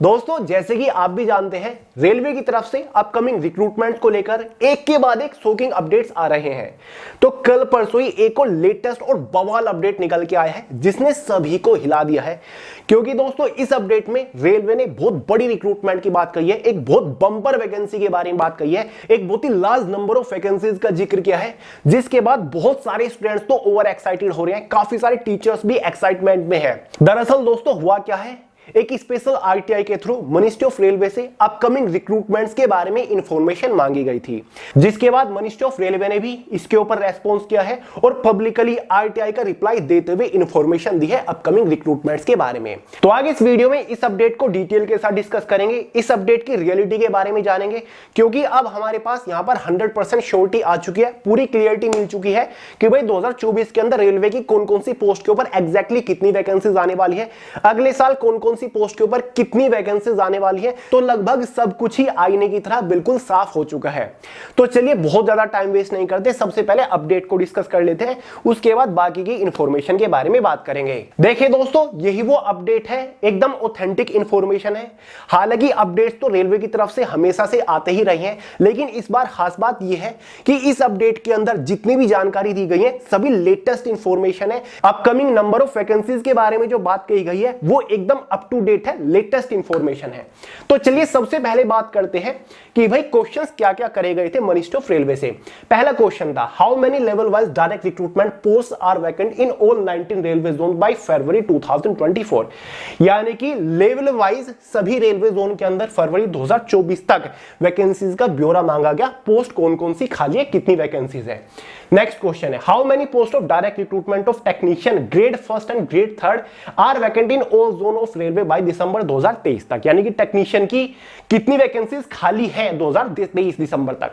दोस्तों जैसे कि आप भी जानते हैं, रेलवे की तरफ से अपकमिंग रिक्रूटमेंट को लेकर एक के बाद एक शॉकिंग अपडेट्स आ रहे हैं। तो कल परसों ही एक और लेटेस्ट और बवाल अपडेट निकल के आया है जिसने सभी को हिला दिया है। क्योंकि दोस्तों इस अपडेट में रेलवे ने बहुत बड़ी रिक्रूटमेंट की बात कही है, एक बहुत बम्पर वैकेंसी के बारे में बात कही है, एक बहुत ही लार्ज नंबर ऑफ वैकेंसीज का जिक्र किया है, जिसके बाद बहुत सारे स्टूडेंट्स तो ओवर एक्साइटेड हो रहे हैं, काफी सारे टीचर्स भी एक्साइटमेंट में है। दरअसल दोस्तों हुआ क्या है, एक स्पेशल आरटीआई के थ्रू मिनिस्ट्री ऑफ रेलवे से अपकमिंग रिक्रूटमेंट्स के बारे में इंफॉर्मेशन मांगी गई थी, जिसके बाद मिनिस्ट्री ऑफ रेलवे ने भी इसके ऊपर रेस्पॉन्स किया है और पब्लिकली आरटीआई का रिप्लाई देते हुए इंफॉर्मेशन दी है अपकमिंग रिक्रूटमेंट्स के बारे में। तो आगे इस वीडियो में इस अपडेट को डिटेल के साथ डिस्कस करेंगे, इस अपडेट की रियलिटी के बारे में जानेंगे, क्योंकि अब हमारे पास यहां पर 100% श्योरिटी आ चुकी है, पूरी क्लियरिटी मिल चुकी है कि भाई 2024 के अंदर रेलवे की कौन कौन सी पोस्ट के ऊपर एग्जैक्टली कितनी वैकेंसीज आने वाली है, अगले साल कौन कौन सी पोस्ट के ऊपर कितनी वैकेंसीज आने वाली है। तो लगभग सब कुछ ही आईने की तरह बिल्कुल साफ हो चुका है। तो चलिए बहुत ज्यादा टाइम वेस्ट नहीं करते, सबसे पहले अपडेट को डिस्कस कर लेते हैं, उसके बाद बाकी की इंफॉर्मेशन के बारे में बात करेंगे। देखिए दोस्तों यही वो अपडेट है, एकदम ऑथेंटिक इंफॉर्मेशन है। हालांकि अपडेट्स तो रेलवे की तरफ से हमेशा से आते ही रहे हैं, लेकिन इस बार खास बात यह है कि इस अपडेट के अंदर जितनी भी जानकारी दी गई है सभी लेटेस्ट इंफॉर्मेशन है। अपकमिंग नंबर ऑफ वैकेंसीज के बारे में जो बात कही गई है वो एकदम अप टू डेट है, लेटेस्ट इंफॉर्मेशन है। तो चलिए सबसे पहले बात करते हैं कि भाई क्वेश्चंस क्या क्या करे गए थे मिनिस्ट्री ऑफ रेलवे से। पहला क्वेश्चन था, how many level wise direct recruitment post are vacant in all 19 railway zone by February 2024। यानी कि लेवल वाइज सभी रेलवे जोन के अंदर फरवरी 2024 तक वैकेंसीज का ब्यौरा मांगा गया, पोस्ट कौन कौन सी खाली है, कितनी वैकेंसीज है। नेक्स्ट क्वेश्चन है, how many post of direct recruitment of technician grade first and grade third are vacant in all zone of railway by December 2023 तक। यानी कि टेक्नीशियन की कितनी वैकेंसीज खाली हैं 2023 दिसंबर तक।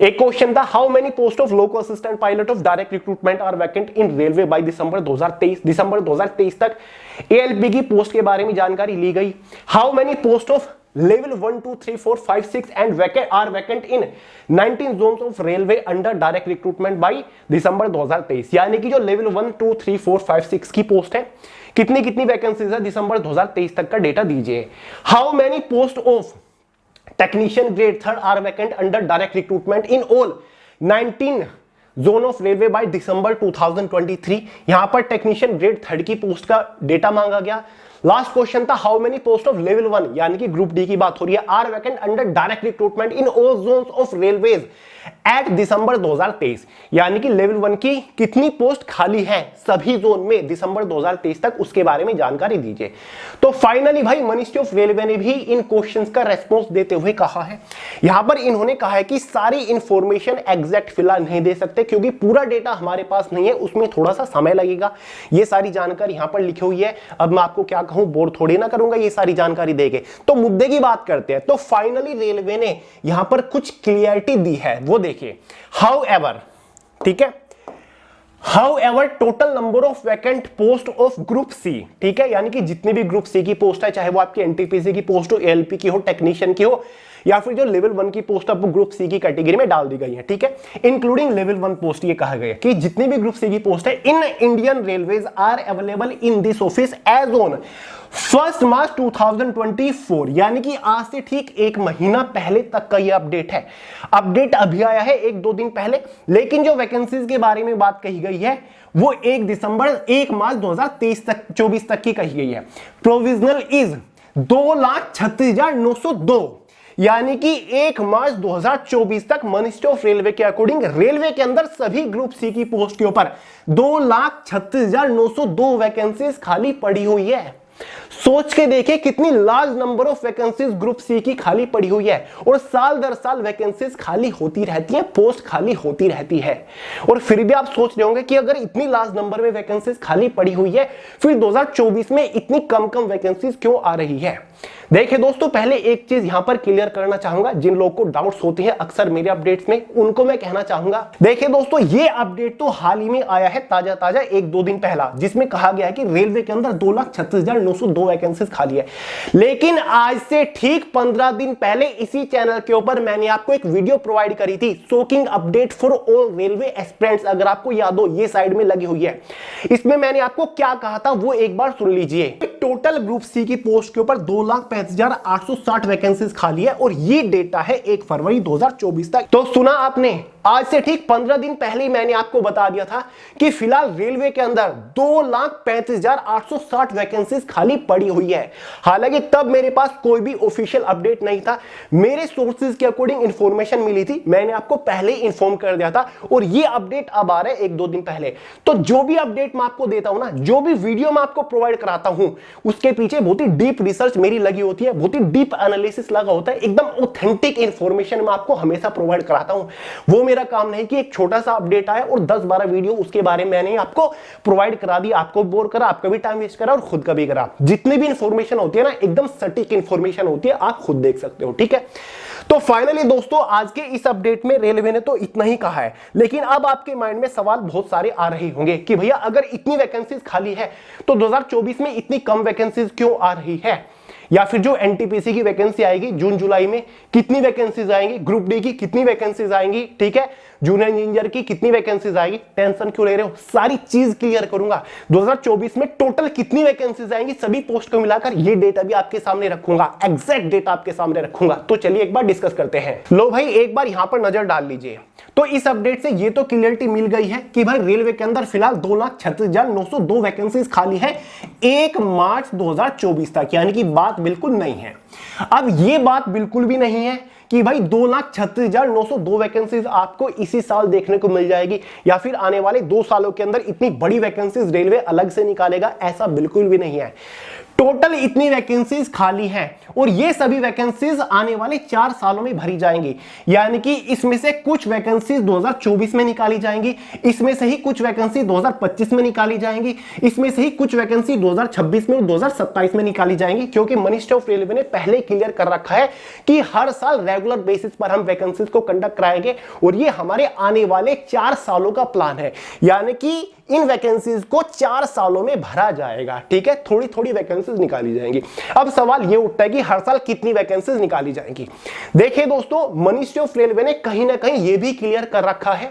एक क्वेश्चन था, how many post of loco assistant pilot of direct recruitment are vacant in railway by December 2023 तक एएलपी की पोस्ट के बारे में जानकारी ली गई। How many post of level 1 2 3 4 5 6 and vacant are vacant in 19 zones of railway under direct recruitment by December 2023। यानी कि जो लेवल 1 2 3 4 5 6 की पोस्ट है, कितनी कितनी वैकेंसीज है दिसंबर 2023 तक का डेटा दीजिए। How many post of technician grade third are vacant under direct recruitment in all 19 zone of railway by December 2023। यहां पर टेक्नीशियन ग्रेड थर्ड की पोस्ट का डेटा मांगा गया। लास्ट क्वेश्चन था, how many post of level 1 यानी कि group D की बात हो रही है, are vacant under direct recruitment in all zones of railways at December 2023। यानी कि लेवल 1 की कितनी पोस्ट खाली है सभी जोन में दिसंबर 2023 तक, उसके बारे में जानकारी दीजिए। तो फाइनली भाई मिनिस्ट्री ऑफ रेलवे ने भी इन क्वेश्चंस का रेस्पॉन्स देते हुए कहा है, यहां पर इन्होंने कहा है कि सारी इंफॉर्मेशन एग्जैक्ट फिलहाल नहीं दे सकते क्योंकि पूरा डेटा हमारे पास नहीं है, उसमें थोड़ा सा समय लगेगा। ये सारी जानकारी यहां पर लिखी हुई है, अब मैं आपको क्या कहूं, बोर थोड़ी ना करूंगा ये सारी जानकारी देके। तो मुद्दे की बात करते हैं। तो फाइनली रेलवे ने यहां पर कुछ क्लियरिटी दी है, वो देखिए। हाउएवर, ठीक है, however total number of vacant post of group C, ठीक है, यानी कि जितनी भी ग्रुप सी की पोस्ट है, चाहे वो आपकी एनटीपीसी की पोस्ट हो, एएलपी की हो, टेक्नीशियन की हो, या फिर जो लेवल 1 की पोस्ट अब ग्रुप सी की कैटेगरी में डाल दी गई है, ठीक है, इंक्लूडिंग लेवल 1 पोस्ट। ये कहा गया कि जितनी भी ग्रुप सी की पोस्ट है in Indian railways are available in this office as on 1 March 2024। यानी कि आज से ठीक एक महीना पहले तक का ये अपडेट है। अपडेट अभी आया है 1-2 दिन पहले, लेकिन जो वैकेंसीज के बारे में बात कही गई है वो 1 मार्च 2024 तक की कही गई है। Provisional is 2,36,902। यानी कि 1 मार्च 2024 तक मिनिस्ट्री ऑफ रेलवे के अकॉर्डिंग रेलवे के अंदर सभी ग्रुप सी की पोस्ट के ऊपर 2,36,902 वैकेंसीज खाली पड़ी हुई है। सोच के देखिए कितनी large number of vacancies group C की खाली पड़ी हुई है, और साल दर साल वैकेंसीज खाली होती रहती है, पोस्ट खाली होती रहती है। और फिर भी आप सोच रहे होंगे कि अगर इतनी लार्ज नंबर में वैकेंसीज खाली पड़ी हुई है, फिर 2024 में इतनी कम वैकेंसीज क्यों आ रही है। देखिए दोस्तों, पहले एक चीज यहां पर क्लियर करना चाहूंगा, जिन लोगों को डाउट्स होती है अक्सर मेरे अपडेट्स में, उनको मैं कहना चाहूंगा। देखिए दोस्तों, ये अपडेट तो हाल ही में आया है, ताजा 1-2 दिन पहला, जिसमें कहा गया है कि रेलवे के अंदर 2,36,902 वैकेंसीज खाली है। लेकिन आज से ठीक 15 दिन पहले इसी चैनल के ऊपर मैंने आपको एक वीडियो प्रोवाइड करी थी, shocking update for all railway aspirants. अगर आपको याद हो, ये साइड में लगी हुई है। इसमें मैंने आपको क्या कहा था वो एक बार सुन लीजिए। टोटल ग्रुप सी की पोस्ट के ऊपर 2,35,860 वैकेंसीज खाली है और ये डेटा है 1 फरवरी 2024 तक। तो सुना आपने, आज से ठीक 15 दिन पहले ही मैंने आपको बता दिया था कि फिलहाल रेलवे के अंदर 2,35,860 वैकेंसीज खाली पड़ी हुई है। हालांकि तब मेरे पास कोई भी ऑफिशियल अपडेट नहीं था, मेरे सोर्सेज के अकॉर्डिंग इंफॉर्मेशन मिली थी, मैंने आपको पहले ही इंफॉर्म कर दिया था और ये अपडेट अब आ रहा है 1-2 दिन पहले। तो जो भी अपडेट मैं आपको देता हूं ना, जो भी वीडियो मैं आपको प्रोवाइड कराता हूं, उसके पीछे बहुत ही डीप रिसर्च मेरी लगी होती है, बहुत ही डीप एनालिसिस लगा होता है, एकदम ऑथेंटिक इंफॉर्मेशन मैं आपको हमेशा प्रोवाइड कराता हूं। वो मेरा काम नहीं कि एक छोटा सा अपडेट आया और 10-12 वीडियो उसके बारे में मैंने आपको प्रोवाइड करा दी, आपको बोर करा, आपका भी टाइम वेस्ट करा और खुद का भी करा। जितनी भी इंफॉर्मेशन होती है ना, एकदम सटीक इंफॉर्मेशन होती है, आप खुद देख सकते हो, ठीक है। तो फाइनली दोस्तों, आज के इस अपडेट में रेलवे ने तो इतना ही कहा है, लेकिन अब आपके माइंड में सवाल बहुत सारे आ रहे होंगे कि भैया अगर इतनी वैकेंसीज खाली है तो 2024 में इतनी कम वैकेंसीज क्यों आ रही है, या फिर जो एनटीपीसी की वैकेंसी आएगी जून जुलाई में कितनी वैकेंसीज आएंगी, ग्रुप डी की कितनी वैकेंसीज आएंगी, ठीक है, जूनियर इंजीनियर की कितनी वैकेंसीज आएगी, टेंशन क्यों ले रहे हो, सारी चीज क्लियर करूंगा। 2024 में टोटल कितनी वैकेंसीज आएंगी सभी पोस्ट को मिलाकर, ये डेटा भी आपके सामने रखूंगा, एग्जैक्ट डेटा आपके सामने रखूंगा। तो चलिए एक बार डिस्कस करते हैं। लो भाई, एक बार यहां पर नजर डाल लीजिए। तो इस अपडेट से ये तो क्लियरिटी मिल गई है कि भाई रेलवे के अंदर फिलहाल 2,36,902 वैकेंसीज खाली है 1 मार्च 2024 तक, यानी कि बात बिल्कुल नहीं है। अब ये बात बिल्कुल भी नहीं है कि भाई 2,36,902 वैकेंसीज आपको इसी साल देखने को मिल जाएगी या फिर आने वाले 2 सालों के अंदर इतनी बड़ी वैकेंसीज रेलवे अलग से निकालेगा, ऐसा बिल्कुल भी नहीं है। टोटल इतनी वैकेंसीज खाली हैं और ये सभी वैकेंसीज आने वाले 4 सालों में भरी जाएंगी, यानी कि इसमें से कुछ वैकेंसीज 2024 में निकाली जाएंगी, इसमें से ही कुछ वैकेंसी 2025 में निकाली जाएंगी, इसमें से ही कुछ वैकेंसी 2026 में और 2027 में निकाली जाएंगी, क्योंकि मिनिस्ट्री ऑफ रेलवे ने पहले क्लियर कर रखा है कि हर साल रेगुलर बेसिस पर हम वैकेंसीज को कंडक्ट कराएंगे और ये हमारे आने वाले 4 सालों का प्लान है, यानी कि इन वैकेंसीज को 4 सालों में भरा जाएगा, ठीक है, थोड़ी थोड़ी वैकेंसीज निकाली जाएंगी। अब सवाल ये उठता है कि हर साल कितनी वैकेंसीज निकाली जाएंगी। देखिए दोस्तों, मिनिस्ट्री ऑफ रेलवे ने कहीं ना कहीं ये भी क्लियर कर रखा है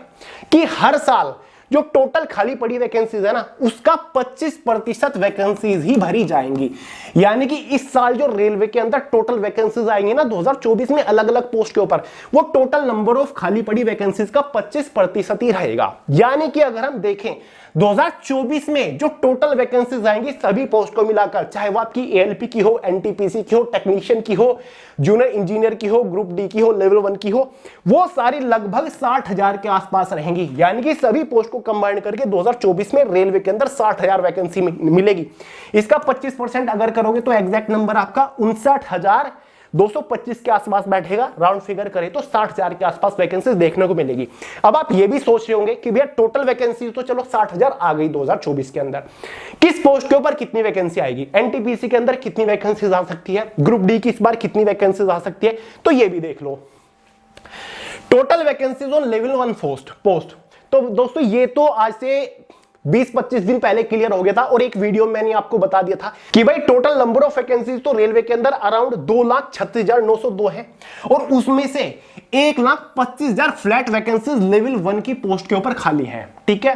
कि हर साल जो टोटल खाली पड़ी वैकेंसीज है ना, उसका 25% वैकेंसीज ही भरी जाएंगी, यानी कि इस साल जो रेलवे के अंदर टोटल वैकेंसीज आएंगी ना 2024 में अलग अलग पोस्ट के ऊपर, वो टोटल नंबर ऑफ खाली पड़ी वैकेंसीज का 25% ही रहेगा। यानी कि अगर हम देखें 2024 में जो टोटल वैकेंसीज आएंगी सभी पोस्ट को मिलाकर, चाहे वो आपकी एएलपी की हो, एनटीपीसी की हो, टेक्नीशियन की हो, जूनियर इंजीनियर की हो, ग्रुप डी की हो, लेवल 1 की हो, वो सारी लगभग 60,000 के आसपास रहेंगी। यानी कि सभी पोस्ट को कंबाइन करके 2024 में रेलवे के अंदर 60,000 वैकेंसी मिलेगी। इसका 25% अगर करोगे तो एग्जैक्ट नंबर आपका 59,225 के आसपास बैठेगा। राउंड फिगर करें तो 60,000 के आसपास वैकेंसीज देखने को मिलेगी। अब आप ये भी सोच रहे होंगे कि भैया टोटल वैकेंसी तो चलो 60,000 आ गई 2024 के अंदर, किस पोस्ट के ऊपर कितनी वैकेंसी आएगी, एनटीपीसी के अंदर कितनी वैकेंसीज आ सकती है, ग्रुप डी की इस बार कितनी वैकेंसीज आ सकती है, तो ये भी देख लो। Total vacancies on level 1 post. तो दोस्तों ये तो आज से 20-25 दिन पहले क्लियर हो गया था और एक वीडियो में मैंने आपको बता दिया था कि भाई टोटल नंबर ऑफ वैकेंसीज तो रेलवे के अंदर अराउंड 2,36,902 है और उसमें से 1,25,000 फ्लैट वैकेंसीज लेवल 1 की पोस्ट के ऊपर खाली है, ठीक है।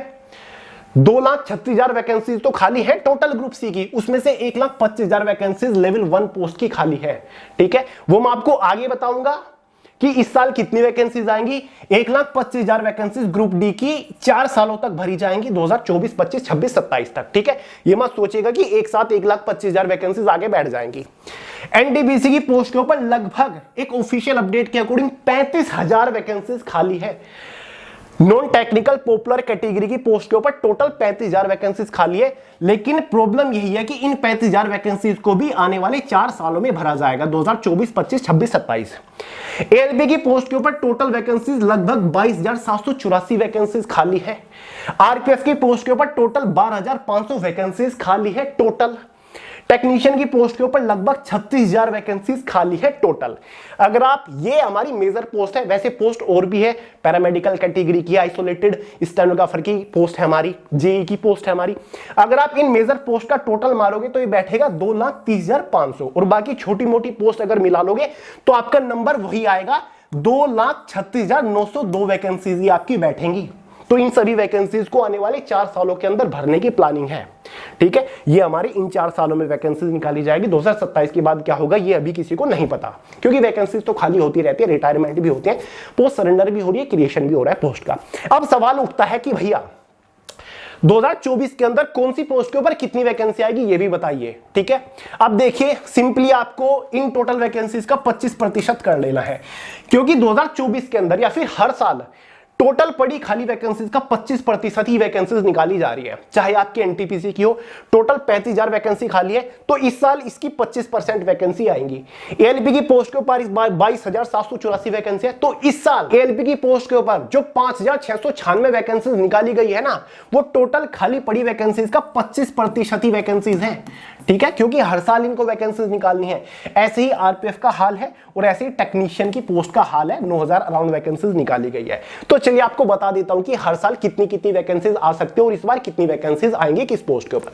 2,36,000 वैकेंसीज तो खाली है टोटल ग्रुप सी की, उसमें से 1,25,000 वैकेंसीज लेवल 1 पोस्ट की खाली है, ठीक है। वो मैं आपको आगे बताऊंगा कि इस साल कितनी वैकेंसीज आएंगी। 1,25,000 वैकेंसीज ग्रुप डी की 4 सालों तक भरी जाएंगी, 2024, 25, 26, 27 तक, ठीक है। ये मत सोचिएगा कि एक साथ 1,25,000 वैकेंसीज आगे बैठ जाएंगी। एनटीपीसी की पोस्ट के ऊपर लगभग एक ऑफिशियल अपडेट के अकॉर्डिंग 35,000 वैकेंसीज खाली है। नॉन टेक्निकल पॉपुलर कैटेगरी की पोस्ट के ऊपर टोटल 35,000 वैकेंसीज खाली है, लेकिन प्रॉब्लम यही है कि इन 35,000 वैकेंसीज को भी आने वाले 4 सालों में भरा जाएगा, 2024, 25, 26, 27। एएलपी की पोस्ट के ऊपर टोटल वैकेंसीज लगभग 22,784 वैकेंसीज खाली है। आरपीएफ की पोस्ट के ऊपर टोटल 12,500 वैकेंसीज खाली है टोटल। टेक्नीशियन की पोस्ट के ऊपर लगभग 36,000 वैकेंसीज खाली है टोटल। अगर आप, ये हमारी मेजर पोस्ट है, वैसे पोस्ट और भी है, पैरामेडिकल कैटेगरी की, आइसोलेटेड स्टेनोग्राफर की पोस्ट है हमारी, जेई की पोस्ट है हमारी। अगर आप इन मेजर पोस्ट का टोटल मारोगे तो ये बैठेगा 2,30,500 और बाकी छोटी मोटी पोस्ट अगर मिला लोगे तो आपका नंबर वही आएगा, 2,36,902 वैकेंसीज आपकी बैठेंगी, तो इन सभी वैकेंसीज को आने वाले 4 सालों के अंदर भरने की प्लानिंग है। ठीक है, ये हमारी इन 4 सालों में वैकेंसीज निकाली जाएगी। 2027 के बाद क्या होगा ये अभी किसी को नहीं पता, क्योंकि वैकेंसीज तो खाली होती रहती है, रिटायरमेंट भी होते हैं, पोस्ट सरेंडर भी हो रही है, क्रिएशन भी हो रहा है पोस्ट का। अब सवाल उठता है कि भैया 2024 के अंदर कौन सी पोस्ट के ऊपर कितनी वैकेंसी आएगी ये भी बताइए। ठीक है, अब देखिए सिंपली आपको इन टोटल वैकेंसीज का 25% कर लेना है, क्योंकि 2024 के अंदर या फिर हर साल टोटल पड़ी खाली वैकेंसीज का 25% ही वैकेंसीज निकाली जा रही है। चाहे आपकी एनटीपीसी की हो, टोटल 35,000 वैकेंसी खाली है, तो इस साल इसकी 25% वैकेंसी आएंगी। एएलपी की पोस्ट के ऊपर इस बार 22,784 वैकेंसी है, तो इस साल एएलपी की पोस्ट के ऊपर जो 5,696 वैकेंसीज निकाली गई है ना, वो टोटल खाली पड़ी वैकेंसीज का 25% ही वैकेंसीज है। ठीक है, क्योंकि हर साल इनको वैकेंसीज निकालनी है। ऐसे ही आरपीएफ का हाल है और ऐसे ही टेक्नीशियन की पोस्ट का हाल है, 9,000 अराउंड वैकेंसीज निकाली गई है। तो चलिए आपको बता देता हूं कि हर साल कितनी कितनी वैकेंसीज आ सकते हैं और इस बार कितनी वैकेंसीज आएंगी किस पोस्ट के ऊपर।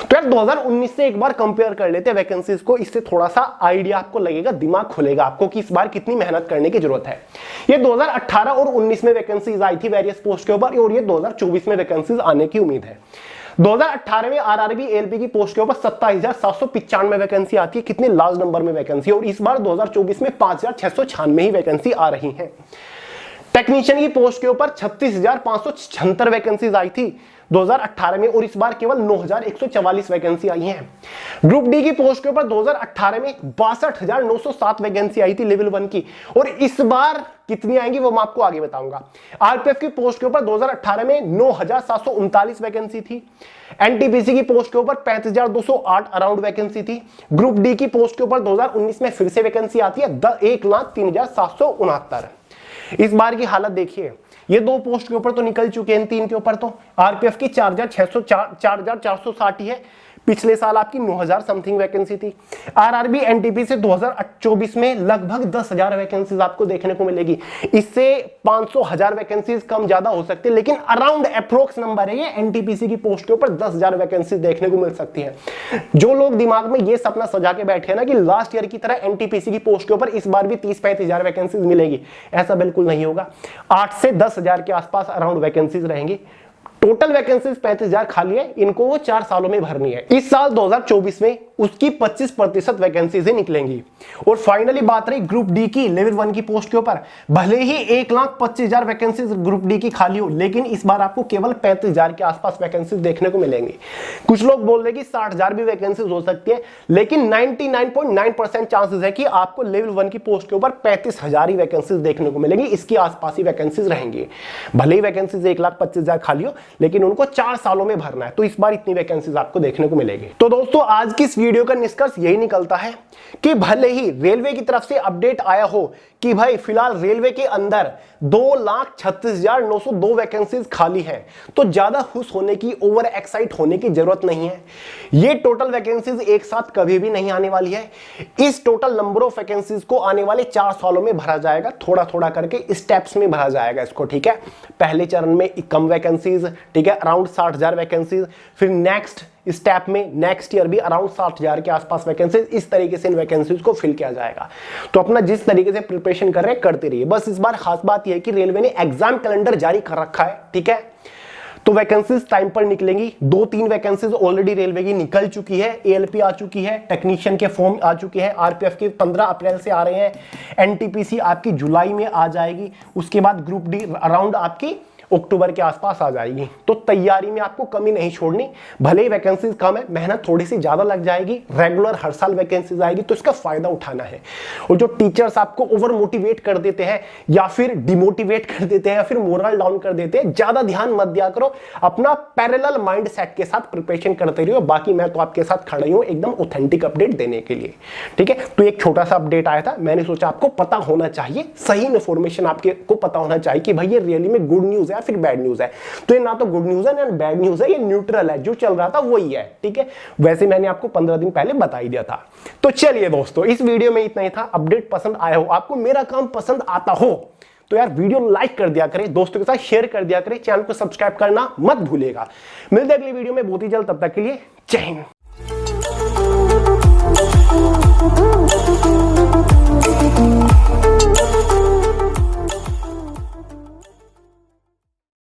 तो यार 2019 से एक बार कंपेयर कर लेते हैं वैकेंसीज को, इससे थोड़ा सा आइडिया आपको लगेगा, दिमाग खुलेगा आपको कि इस बार कितनी मेहनत करने की जरूरत है। ये 2018 और 19 में वैकेंसीज आई थी वेरियस पोस्ट के ऊपर, और ये 2024 में वैकेंसीज आने की उम्मीद है। 2018 में आरआरबी एएलपी की पोस्ट के ऊपर 27,795 वैकेंसी आती है, कितने लार्ज नंबर में वैकेंसी, और इस बार 2024 में 5,696 ही वैकेंसी आ रही है। टेक्नीशियन की पोस्ट के ऊपर 36,576 वैकेंसीज आई थी 2018 में, और इस बार केवल 9,144 वैकेंसी आई हैं। ग्रुप डी की पोस्ट के ऊपर 2018 में 62,907 वैकेंसी आई थी लेवल 1 की, और इस बार कितनी आएंगी वो मैं आपको आगे बताऊंगा। आरपीएफ की पोस्ट के ऊपर 2018 में 9,739 वैकेंसी थी। एनटीपीसी की पोस्ट के ऊपर 35,208 अराउंड वैकेंसी थी। ग्रुप डी की पोस्ट के ऊपर 2019 में फिर से वैकेंसी आती है 1,03,769। इस बार की हालत देखिए, ये 2 पोस्ट के ऊपर तो निकल चुके हैं, 3 के ऊपर तो आरपीएफ की 4,460 है, पिछले साल आपकी 9,000 समथिंग वैकेंसी थी। आरआरबी एनटीपी से 2024 में लगभग 10,000 वैकेंसीज आपको देखने को मिलेगी। इससे 500,000 वैकेंसीज कम ज्यादा हो सकती है, लेकिन अराउंड अप्रोक्स नंबर है ये, एनटीपीसी की पोस्ट के ऊपर 10,000 वैकेंसीज देखने को मिल सकती है। जो लोग दिमाग में ये सपना सजा के बैठे हैं ना कि लास्ट ईयर की तरह एनटीपीसी की पोस्ट के ऊपर इस बार भी 30-35,000 वैकेंसीज मिलेगी, ऐसा बिल्कुल नहीं होगा। 8 से 10,000 के आसपास अराउंड वैकेंसीज रहेंगी। टोटल वैकेंसीज 35,000 खाली है, इनको वो 4 सालों में भरनी है। इस साल 2024 में उसकी 25% वैकेंसीज निकलेंगी। और फाइनली बात रही ग्रुप डी की लेवल 1 की पोस्ट के ऊपर, भले ही 1,25,000 वैकेंसीज ग्रुप डी की खाली हो, लेकिन इस बार आपको केवल 35,000 के आसपास वैकेंसीज देखने को मिलेंगी। कुछ लोग बोल रहे कि 60,000 भी वैकेंसीज हो सकती है, लेकिन 99.9% चांसेस है कि आपको लेवल 1 की पोस्ट के ऊपर 35,000 ही वैकेंसीज देखने को मिलेंगी। इसके आसपास ही वैकेंसीज रहेंगी। भले ही वैकेंसीज 1,25,000 खाली हो, लेकिन उनको 4 सालों में भरना है, तो इस बार इतनी वैकेंसीज आपको देखने को मिलेगी। तो दोस्तों आज की इस वीडियो का निष्कर्ष यही निकलता है कि भले ही रेलवे की तरफ से अपडेट आया हो कि भाई फिलहाल रेलवे के अंदर 2,36,902 वैकेंसीज खाली है, तो ज्यादा खुश होने की, ओवर एक्साइट होने की जरूरत नहीं है। ये टोटल वैकेंसीज एक साथ कभी भी नहीं आने वाली है। इस टोटल नंबर ऑफ वैकेंसीज को आने वाले 4 सालों में भरा जाएगा, थोड़ा थोड़ा करके स्टेप्स में भरा जाएगा इसको। ठीक है, पहले चरण में कम वैकेंसीज, ठीक है, अराउंड 60,000 वैकेंसीज, फिर नेक्स्ट स्टेप में नेक्स्ट ईयर भी अराउंड 60,000 के आसपास वैकेंसीज, इस तरीके से इन वैकेंसीज को फिल किया जाएगा। तो अपना जिस तरीके से प्रिपरेशन कर रहे हैं करते रहिए। बस इस बार खास बात यह है कि रेलवे ने एग्जाम कैलेंडर जारी कर रखा है, ठीक है, तो वैकेंसीज टाइम पर निकलेंगी। 2-3 वैकेंसीज ऑलरेडी रेलवे की निकल चुकी है, एएलपी आ चुकी है, टेक्नीशियन के फॉर्म आ चुके हैं, आरपीएफ के 15 अप्रैल से आ रहे हैं, एनटीपीसी आपकी जुलाई में आ जाएगी, उसके बाद ग्रुप डी अराउंड आपकी अक्टूबर के आसपास आ जाएगी। तो तैयारी में आपको कमी नहीं छोड़नी। भले ही वैकेंसीज कम है, मेहनत थोड़ी सी ज्यादा लग जाएगी, रेगुलर हर साल वैकेंसीज आएगी, तो इसका फायदा उठाना है। और जो टीचर्स आपको ओवर मोटिवेट कर देते हैं या फिर डिमोटिवेट कर देते हैं या फिर मोरल डाउन कर देते हैं, ज्यादा ध्यान मत दिया करो। अपना पैरेलल माइंड सेट के साथ प्रिपरेशन करते रहिए। बाकी मैं तो आपके साथ खड़ा हूं एकदम ऑथेंटिक अपडेट देने के लिए, ठीक है। तो एक छोटा सा अपडेट आया था, मैंने सोचा आपको पता होना चाहिए, सही इन्फॉर्मेशन आपको पता होना चाहिए कि भाई ये रियली में गुड न्यूज है फिर बैड न्यूज है। तो ये ना तो गुड न्यूज है ना बैड न्यूज है, ये न्यूट्रल है, जो चल रहा था वही है, ठीक है। वैसे मैंने आपको 15 दिन पहले बता ही दिया था। तो चलिए दोस्तों, इस वीडियो में इतना ही था। अपडेट पसंद आया हो, आपको मेरा काम पसंद आता हो, तो यार वीडियो लाइक कर दिया करें, दोस्तों के साथ शेयर कर दिया करें, चैनल को सब्सक्राइब करना मत भूलिएगा। मिलते हैं अगली वीडियो में बहुत ही जल्द, तब तक के लिए जय हिंद।